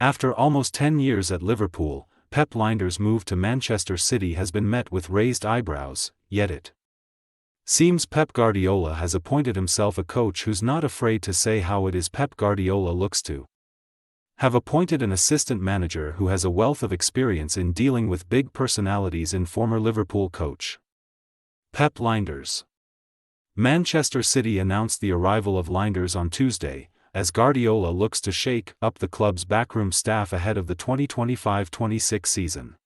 After almost 10 years at Liverpool, Pep Lijnders' move to Manchester City has been met with raised eyebrows, yet it seems Pep Guardiola has appointed himself a coach who's not afraid to say how it is. Pep Guardiola looks to have appointed an assistant manager who has a wealth of experience in dealing with big personalities in former Liverpool coach Pep Lijnders. Manchester City announced the arrival of Lijnders on Tuesday, as Guardiola looks to shake up the club's backroom staff ahead of the 2025-26 season.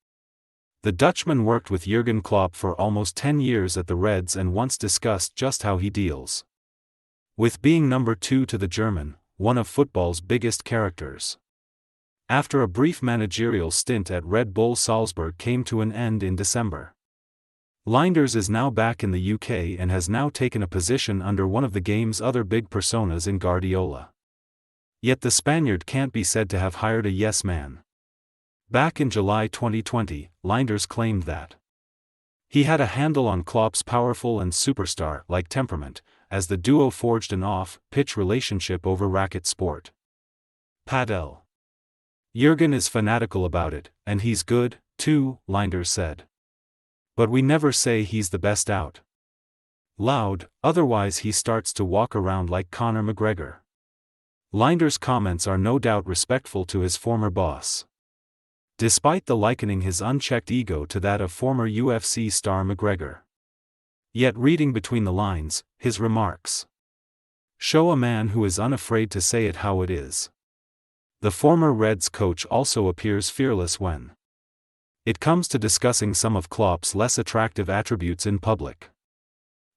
The Dutchman worked with Jurgen Klopp for almost 10 years at the Reds and once discussed just how he deals with being number 2 to the German, one of football's biggest characters. After a brief managerial stint at Red Bull Salzburg came to an end in December, Lijnders is now back in the UK and has now taken a position under one of the game's other big personas in Guardiola. Yet the Spaniard can't be said to have hired a yes man. Back in July 2020, Lijnders claimed that he had a handle on Klopp's powerful and superstar-like temperament, as the duo forged an off-pitch relationship over racket sport padel. Jurgen is fanatical about it, and he's good, too, Lijnders said. But we never say he's the best out loud, otherwise he starts to walk around like Conor McGregor. Lijnders' comments are no doubt respectful to his former boss, despite the likening his unchecked ego to that of former UFC star McGregor. Yet reading between the lines, his remarks show a man who is unafraid to say it how it is. The former Reds coach also appears fearless when it comes to discussing some of Klopp's less attractive attributes in public.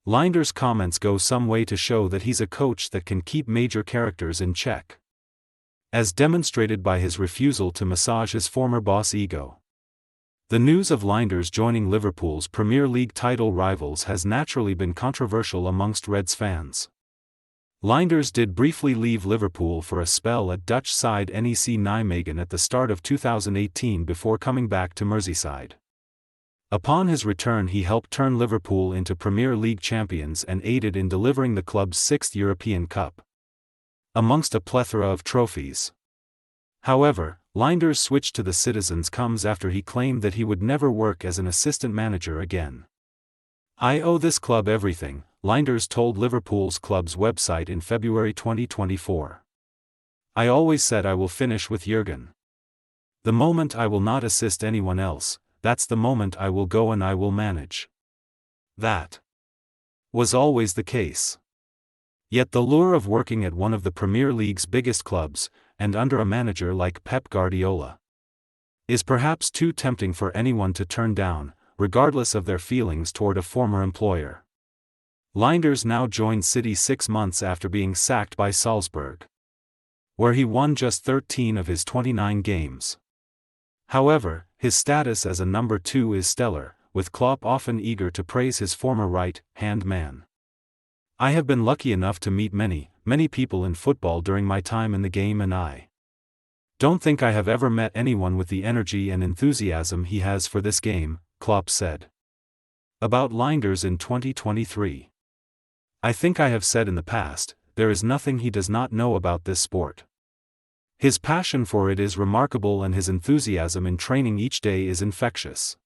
Lijnders' comments go some way to show that he's a coach that can keep major characters in check, as demonstrated by his refusal to massage his former boss' ego. The news of Lijnders joining Liverpool's Premier League title rivals has naturally been controversial amongst Reds fans. Lijnders did briefly leave Liverpool for a spell at Dutch side NEC Nijmegen at the start of 2018 before coming back to Merseyside. Upon his return he helped turn Liverpool into Premier League champions and aided in delivering the club's 6th European Cup, amongst a plethora of trophies. However, Lijnders' switch to the Citizens comes after he claimed that he would never work as an assistant manager again. "I owe this club everything," Lijnders told Liverpool's club's website in February 2024. "I always said I will finish with Jurgen. The moment I will not assist anyone else, that's the moment I will go and I will manage." That was always the case. Yet the lure of working at one of the Premier League's biggest clubs, and under a manager like Pep Guardiola, is perhaps too tempting for anyone to turn down, regardless of their feelings toward a former employer. Lijnders now joined City 6 months after being sacked by Salzburg, where he won just 13 of his 29 games. However, his status as a number 2 is stellar, with Klopp often eager to praise his former right-hand man. "I have been lucky enough to meet many people in football during my time in the game, and I don't think I have ever met anyone with the energy and enthusiasm he has for this game," Klopp said about Lijnders in 2023. "I think I have said in the past, there is nothing he does not know about this sport. His passion for it is remarkable and his enthusiasm in training each day is infectious.